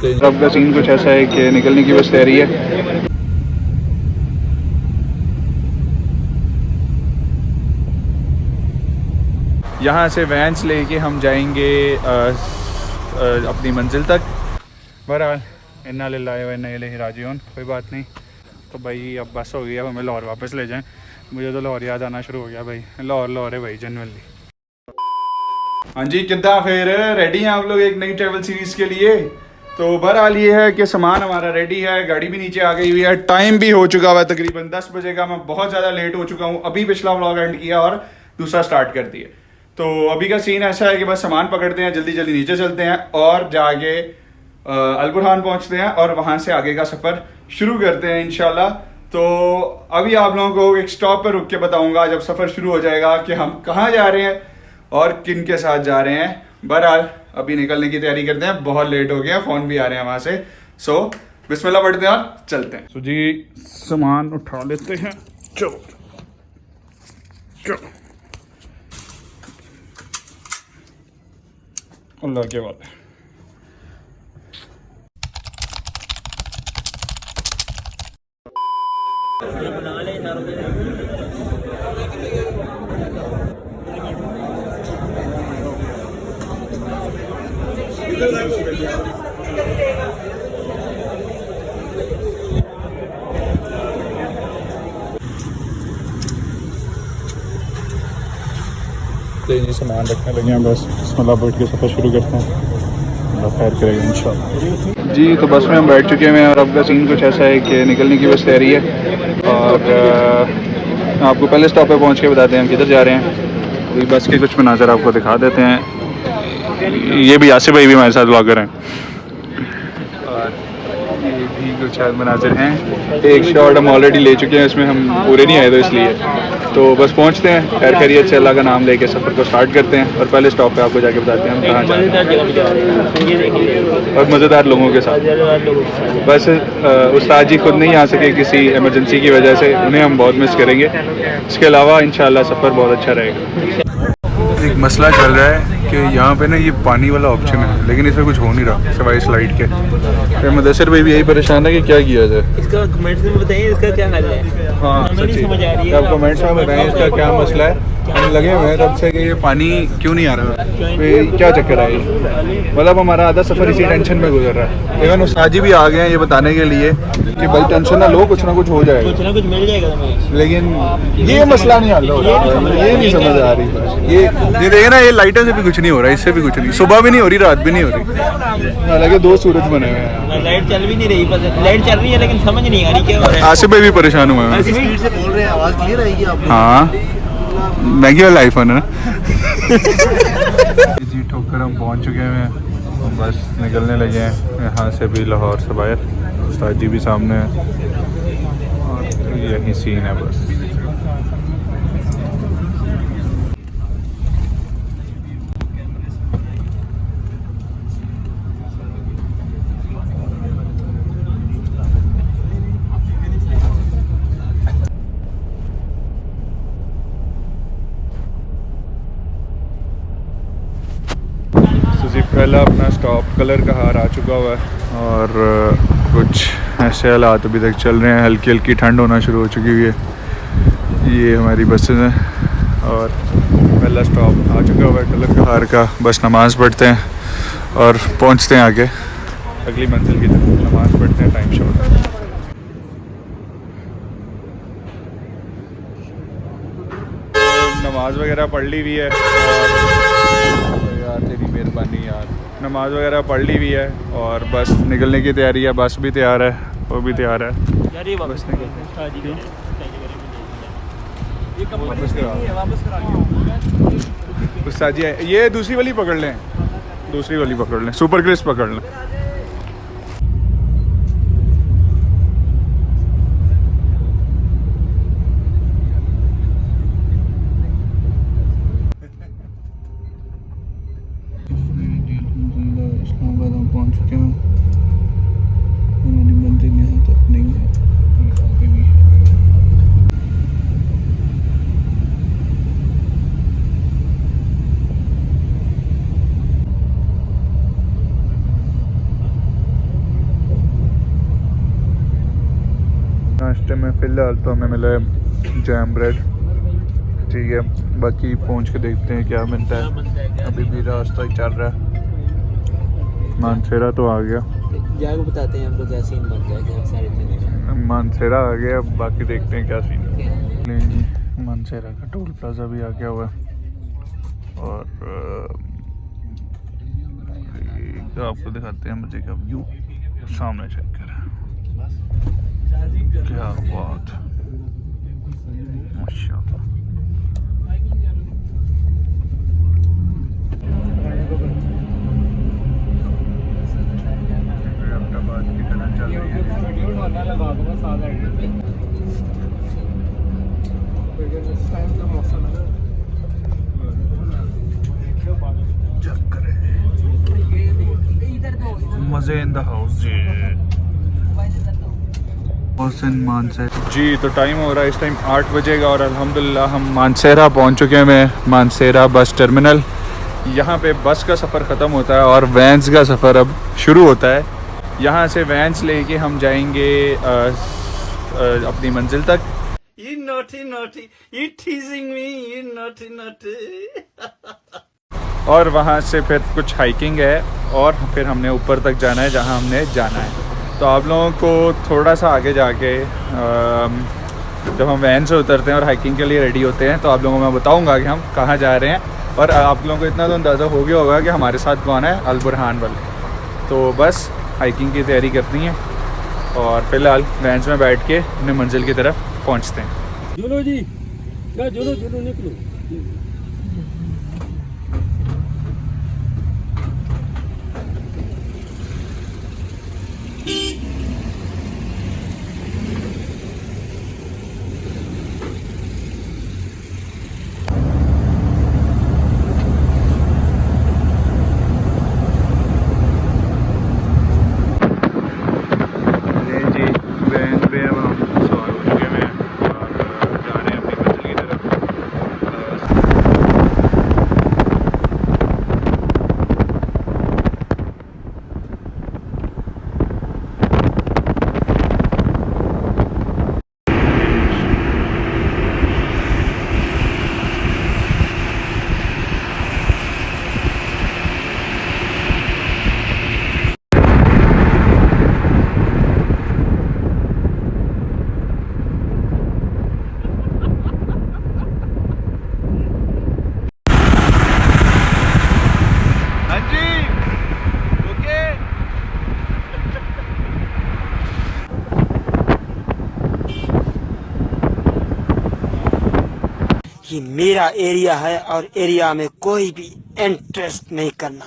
अब का सीन कुछ ऐसा है कि निकलने की बस तैयारी है। यहाँ से वैन्स लेके हम जाएंगे अपनी मंजिल तक। बहरहाल इन्ना लिल्लाहि व इन्ना इलैहि राजिऊन, कोई बात नहीं। तो भाई अब बस हो गई, अब हमें लाहौर वापस ले जाएं। मुझे तो लाहौर याद आना शुरू हो गया भाई। लाहौर है भाई जनरली। हाँ जी, कितना फिर रेडी हैं आप लोग एक नई ट्रैवल सीरीज़ के लिए? तो बहरहाल ये है कि सामान हमारा रेडी है, गाड़ी भी नीचे आ गई हुई है, टाइम भी हो चुका हुआ है तकरीबन 10 बजे का। मैं बहुत ज़्यादा लेट हो चुका हूँ, अभी पिछला व्लॉग एंड किया और दूसरा स्टार्ट कर दिया। तो अभी का सीन ऐसा है कि बस सामान पकड़ते हैं, जल्दी जल्दी नीचे चलते हैं और जाके अल बुरहान पहुँचते हैं और वहाँ से आगे का सफ़र शुरू करते हैं इंशाल्लाह। तो अभी आप लोगों को एक स्टॉप पर रुक के बताऊँगा जब सफ़र शुरू हो जाएगा कि हम कहाँ जा रहे हैं और किन के साथ जा रहे हैं। बहरहाल अभी निकलने की तैयारी करते हैं, बहुत लेट हो गया, फ़ोन भी आ रहे हैं वहाँ से। सो बिस्मिल्लाह पढ़ते हैं और चलते हैं। तो जी सामान उठा लेते हैं, चलो चलो। अल्लाह के बाद जी सामान रखने लगे हैं, बस बिस्मिल्लाह बैठ के सफ़र शुरू करते हैं, अल्लाह खैर करेगा इंशाल्लाह। जी तो बस में हम बैठ चुके हैं और अब का सीन कुछ ऐसा है कि निकलने की बस तैयारी है। और आपको पहले स्टॉप पे पहुंच के बताते हैं हम किधर जा रहे हैं। अभी बस के कुछ मनाज़र आपको दिखा देते हैं। ये भी आसिफ भाई भी हमारे साथ व्लॉगर हैं और ये भी कुछ मनाज़र हैं। एक शॉट हम ऑलरेडी ले चुके हैं, इसमें हम पूरे नहीं आए तो इसलिए। तो बस पहुंचते हैं खैर खैरियत से, अल्लाह का नाम लेके सफ़र को स्टार्ट करते हैं और पहले स्टॉप पे आपको जाके बताते हैं हम कहाँ जा रहे हैं और मज़ेदार लोगों के साथ। बस उस्ताद जी खुद नहीं आ सके किसी इमरजेंसी की वजह से, उन्हें हम बहुत मिस करेंगे। इसके अलावा इंशाल्लाह सफ़र बहुत अच्छा रहेगा। एक मसला चल रहा है कि यहाँ पे ना ये पानी वाला ऑप्शन है लेकिन इसमें कुछ हो नहीं रहा सिवाय स्लाइड के। तो मुदस्सिर भाई भी यही परेशान है कि क्या किया जाए। इसका कमेंट्स में बताइए इसका क्या हल है। हाँ सच्ची, आप कमेंट्स में बताएं इसका क्या मसला है। हम लगे हुए हैं तब से कि ये पानी क्यों नहीं आ रहा, तो क्या चक्कर है ये। मतलब हमारा आधा सफ़र इसी टेंशन में गुजर रहा है। लेकिन उस्ताद जी भी आ गए हैं ये बताने के लिए कि भाई टेंशन ना लो, कुछ ना कुछ हो जाएगा, कुछ ना कुछ मिल जाएगा तुम्हें। लेकिन ये मसला नहीं हल हो रहा, ये नहीं समझ आ रही। ये देखे ना, ये लाइटों से भी कुछ नहीं हो रहा, इससे भी कुछ नहीं, सुबह भी नहीं हो रही, रात भी नहीं हो रही, हालांकि दो सूरज बने हुए हैं। लाइट चल भी नहीं रही, लाइट चल रही है लेकिन समझ नहीं आ रही क्या हो रहा है। आसिफ भाई भी परेशान हुए हैं। स्पीड से बोल रहे हैं, आवाज़ क्लियर आएगी आपको? हाँ मैगी वाला आईफोन है ना। जी ठोकर हम पहुँच चुके हैं, बस निकलने लगे हैं यहाँ से भी लाहौर से बाहर। उस्ताद जी भी सामने हैं और यही सीन है बस। पहला अपना स्टॉप कलर का हार आ चुका हुआ है और कुछ ऐसे हालात अभी तक चल रहे हैं। हल्की हल्की ठंड होना शुरू हो चुकी हुई है। ये हमारी बसें हैं और पहला स्टॉप आ चुका हुआ है कलर का हार का। बस नमाज़ पढ़ते हैं और पहुंचते हैं आगे अगली मंजिल की तरफ। नमाज़ पढ़ते हैं, टाइम शॉर्ट है। नमाज़ वगैरह पढ़ ली हुई है और यार तेरी मेहरबानी यार, नमाज़ वगैरह पढ़ ली हुई है और बस निकलने की तैयारी है। बस भी तैयार है, वो भी तैयार है, बस उस्ताद जी ये दूसरी वाली पकड़ लें, दूसरी वाली पकड़ लें, सुपर क्रिस्प पकड़ लें। इस्लामाबाद हम पहुँच चुके हैं, हमारी मंजिल यहाँ तक नहीं है, आगे भी है। में फ़िलहाल तो हमें मिला है जैम ब्रेड, ठीक है। बाकी पहुंच के देखते हैं क्या मिलता है। अभी भी रास्ता ही चल रहा है। मानसेरा तो आ गया, जाके बताते हैं हमको क्या सीन बन जाएगा सारी चीज़ें। मानसेरा आ गया, अब बाकी देखते हैं क्या सीन है। जी मानसेरा का टोल प्लाजा भी आ गया हुआ है और आपको दिखाते हैं मजे का व्यू सामने चेक कर। क्या बात, माशाल्लाह। अहमदाबाद की तरह चल रही है। चेक करें, मजे इन द हाउस जी। मानसेरा जी, तो टाइम हो रहा है इस टाइम 8 बजे का और अल्हम्दुलिल्लाह हम मानसेरा पहुंच चुके हैं। मानसेरा बस टर्मिनल, यहाँ पे बस का सफ़र ख़त्म होता है और वैन्स का सफ़र अब शुरू होता है। यहाँ से वैन्स लेके हम जाएंगे अपनी मंजिल तक। You naughty naughty, you teasing me, you naughty naughty। और वहाँ से फिर कुछ हाइकिंग है और फिर हमने ऊपर तक जाना है जहाँ हमने जाना है। तो आप लोगों को थोड़ा सा आगे जाके जब हम वैन से उतरते हैं और हाइकिंग के लिए रेडी होते हैं तो आप लोगों को मैं बताऊंगा कि हम कहाँ जा रहे हैं। और आप लोगों को इतना तो अंदाज़ा हो गया होगा कि हमारे साथ कौन है, अल बुरहान वाले। तो बस हाइकिंग की तैयारी करनी है और फ़िलहाल वैन में बैठ के अपने मंजिल की तरफ पहुँचते हैं। जुलो जी, क्या जुलो जुलो निकलो। ये मेरा एरिया है और एरिया में कोई भी इंटरेस्ट नहीं करना।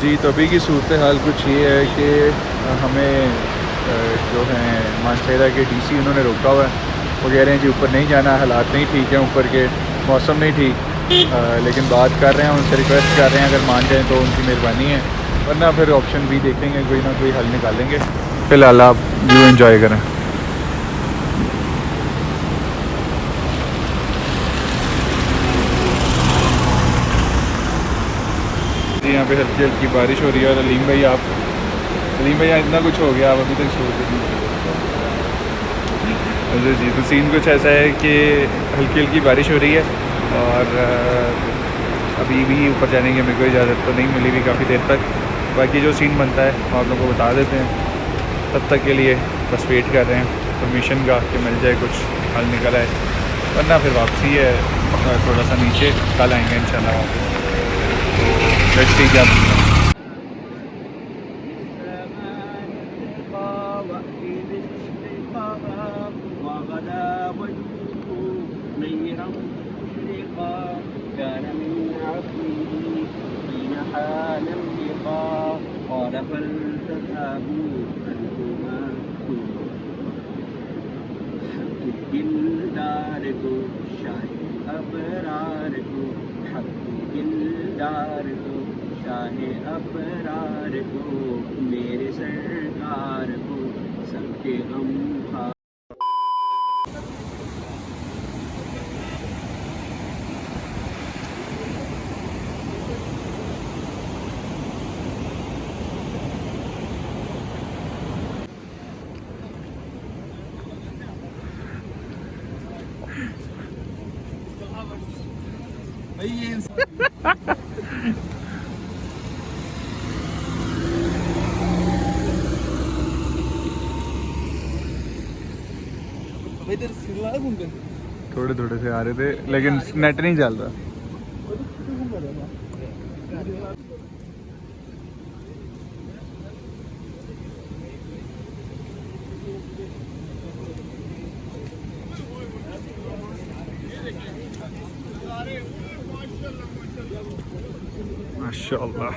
जी, तो अभी की सूरत हाल कुछ ये है कि हमें जो हैं मानसेरा के डीसी उन्होंने रोका हुआ है। वो कह रहे हैं जी ऊपर नहीं जाना, हालात नहीं ठीक हैं ऊपर के, मौसम नहीं ठीक। लेकिन बात कर रहे हैं उनसे, रिक्वेस्ट कर रहे हैं अगर मान जाएं तो उनकी मेहरबानी है, वरना फिर ऑप्शन भी देखेंगे, कोई ना कोई हल निकालेंगे। फ़िलहाल आप व्यू एंजॉय करें। जी यहाँ पे हल्की हल्की बारिश हो रही है और अलीम भैया इतना कुछ हो गया, आप अभी तक सो नहीं। अच्छा जी, तो सीन कुछ ऐसा है कि हल्की हल्की बारिश हो रही है और अभी भी ऊपर जाने की मेरे को इजाज़त तो नहीं मिली भी काफ़ी देर तक। बाकी जो सीन बनता है हम आप लोगों को बता देते हैं। तब तक के लिए बस वेट कर रहे हैं परमिशन का कि मिल जाए, कुछ हल निकल आए, वरना फिर वापसी है थोड़ा सा नीचे, कल आएंगे इंशाल्लाह वापस। तो लेट्स सी क्या बनता है। दिलदार को शायद अबरार को, हक दिलदार को शाहे अबरार को मेरे सरकार को सबके गम खा। थोड़े थोड़े से आ रहे थे लेकिन नेट नहीं चल रहा। माशाअल्लाह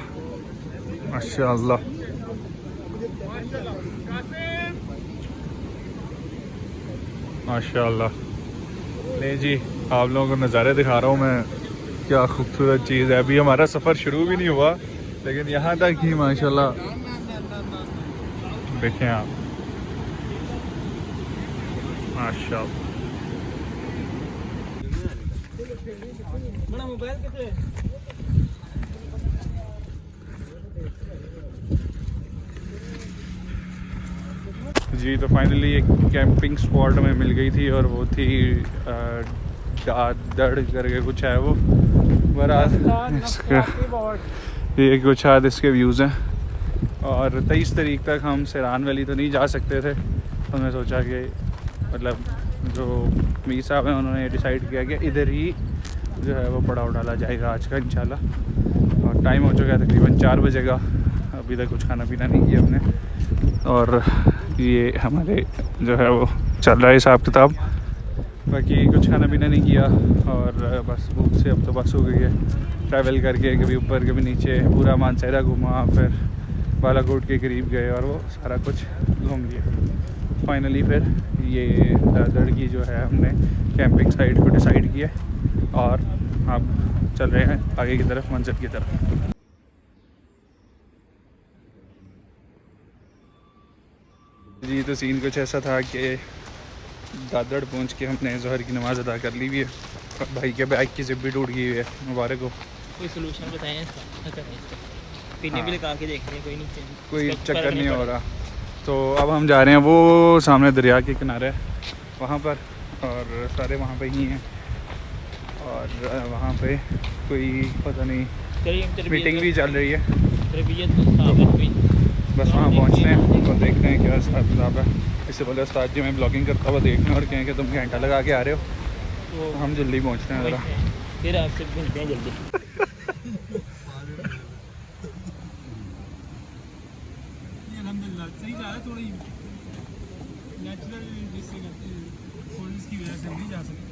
माशाअल्लाह। माशाअल्लाह। नहीं जी, आप लोगों को नज़ारे दिखा रहा हूँ मैं, क्या खूबसूरत चीज़ है। अभी हमारा सफ़र शुरू भी नहीं हुआ लेकिन यहाँ तक ही माशाल्लाह देखें आप, माशाल्लाह। जी तो फाइनली एक कैंपिंग स्पॉट हमें मिल गई थी और वो थी दादड़ करके कुछ है वो। बहरहाल इसका ये कुछ आज इसके व्यूज़ हैं और 23 तारीख तक हम सिरान वैली तो नहीं जा सकते थे। हमने सोचा कि मतलब जो मीर साहब हैं उन्होंने डिसाइड किया कि इधर ही जो है वो पड़ाव डाला जाएगा आज का इंशाल्लाह। और टाइम हो चुका है तकरीबन 4 बजे का, अभी तक कुछ खाना पीना नहीं किया हमने और ये हमारे जो है वो चल रहा है हिसाब किताब। बाकी कुछ खाना पीना नहीं किया और बस भूख से अब तो बस हो गई है। ट्रैवल करके कभी ऊपर कभी नीचे पूरा मानसहरा घूमा, फिर बालाकोट के करीब गए और वो सारा कुछ घूम लिया। फाइनली फिर ये दादड़ की जो है हमने कैंपिंग साइट को डिसाइड किया और अब चल रहे हैं आगे की तरफ, मंजिल की तरफ। जी तो सीन कुछ ऐसा था कि दादड़ पहुंच के हमने ज़ोहर की नमाज़ अदा कर ली भी है और भाई के बैग की जिप भी टूट गई हुई है, मुबारक हो। कोई सोल्यूशन बताएं इसका, पीने भी लगा के देखते हैं, कोई नहीं, कोई चक्कर नहीं हो रहा। तो अब हम जा रहे हैं वो सामने दरिया के किनारे वहाँ पर और सारे वहाँ पे ही हैं और वहाँ पे कोई पता नहीं मीटिंग भी चल रही है। बस वहाँ पहुँचते हैं और देखते हैं क्या हिसाब किताब है। इससे पहले उस्ताद जी मैं ब्लॉगिंग करता हुआ देखना और कहें कि तुम घंटा लगा के आ रहे हो, तो हम जल्दी पहुँचते हैं ज़रा, फिर आपसे मिलते हैं जल्दी। अल्हम्दुलिल्लाह सही जा रहा है, थोड़ी नेचुरल जिससे करते हैं फोन्स की वजह से नहीं जा सकते।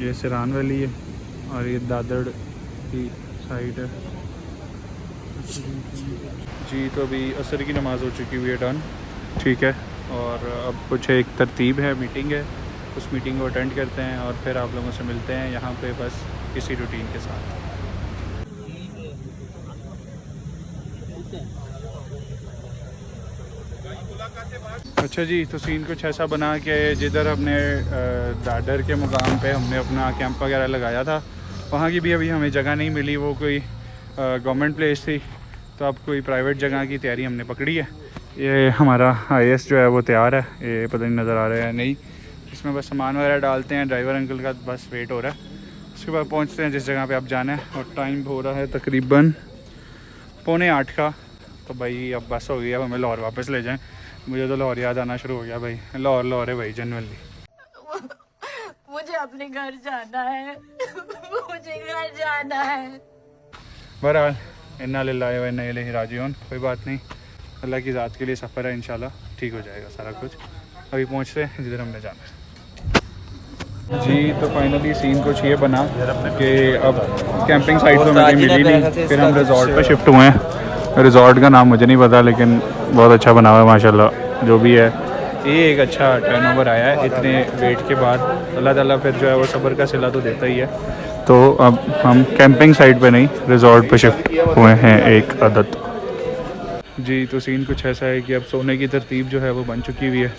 ये सिरान वैली है और ये दादड़ की साइड है जी। तो अभी असर की नमाज़ हो चुकी हुई है डन, ठीक है। और अब कुछ एक तरतीब है, मीटिंग है, उस मीटिंग को अटेंड करते हैं और फिर आप लोगों से मिलते हैं यहाँ पे बस इसी रूटीन के साथ। अच्छा जी, तो सीन कुछ ऐसा बना कि जिधर हमने दादड़ के मुकाम पे हमने अपना कैंप वगैरह लगाया था वहाँ की भी अभी हमें जगह नहीं मिली। वो कोई गवर्नमेंट प्लेस थी, तो अब कोई प्राइवेट जगह की तैयारी हमने पकड़ी है। ये हमारा IS जो है वो तैयार है, ये पता नहीं नज़र आ रहा है नहीं, इसमें बस सामान वगैरह डालते हैं। ड्राइवर अंकल का बस वेट हो रहा है, उसके बाद पहुँचते हैं जिस जगह पे अब जाना है। और टाइम हो रहा है तकरीबन 7:45 का। तो भाई अब बस हो गई, अब हमें लाहौर वापस ले जाएँ। मुझे तो लाहौर याद आना शुरू हो गया भाई, लाहौर है भाई जनरली। मुझे अपने घर जाना है, मुझे घर जाना है। बहरहाल इन्ना लिल्लाहि व इन्ना इलैहि राजिऊन, कोई बात नहीं, अल्लाह की ज़ात के लिए सफ़र है, इंशाल्लाह ठीक हो जाएगा सारा कुछ। अभी पहुँचते हैं जिधर हमने जाना है जी। तो फाइनली सीन कुछ ये बना कि अब कैंपिंग साइट तो मुझे मिली नहीं, फिर हम रिज़ॉर्ट पर शिफ्ट हुए हैं। रिज़ॉर्ट का नाम मुझे नहीं पता लेकिन बहुत अच्छा बना हुआ है माशाल्लाह, जो भी है। ये एक अच्छा टर्नओवर आया है इतने वेट के बाद। अल्लाह ताला फिर जो है वो सब्र का सिला तो देता ही है। तो अब हम कैंपिंग साइट पे नहीं, रिजॉर्ट पे शिफ्ट हुए हैं एक आदत। जी तो सीन कुछ ऐसा है कि अब सोने की तरतीब जो है वो बन चुकी हुई है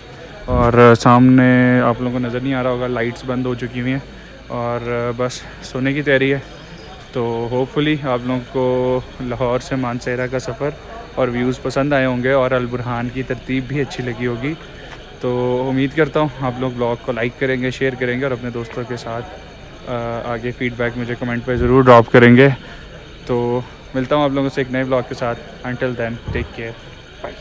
और सामने आप लोगों को नज़र नहीं आ रहा होगा, लाइट्स बंद हो चुकी हुई हैं और बस सोने की तैयारी है। तो होपफुली आप लोगों को लाहौर से मानसेरा का सफ़र और व्यूज़ पसंद आए होंगे और अल बुरहान की तरतीब भी अच्छी लगी होगी। तो उम्मीद करता हूँ आप लोग ब्लॉग को लाइक करेंगे, शेयर करेंगे और अपने दोस्तों के साथ आगे फ़ीडबैक मुझे कमेंट पे ज़रूर ड्रॉप करेंगे। तो मिलता हूँ आप लोगों से एक नए ब्लॉग के साथ। Until then take care, bye.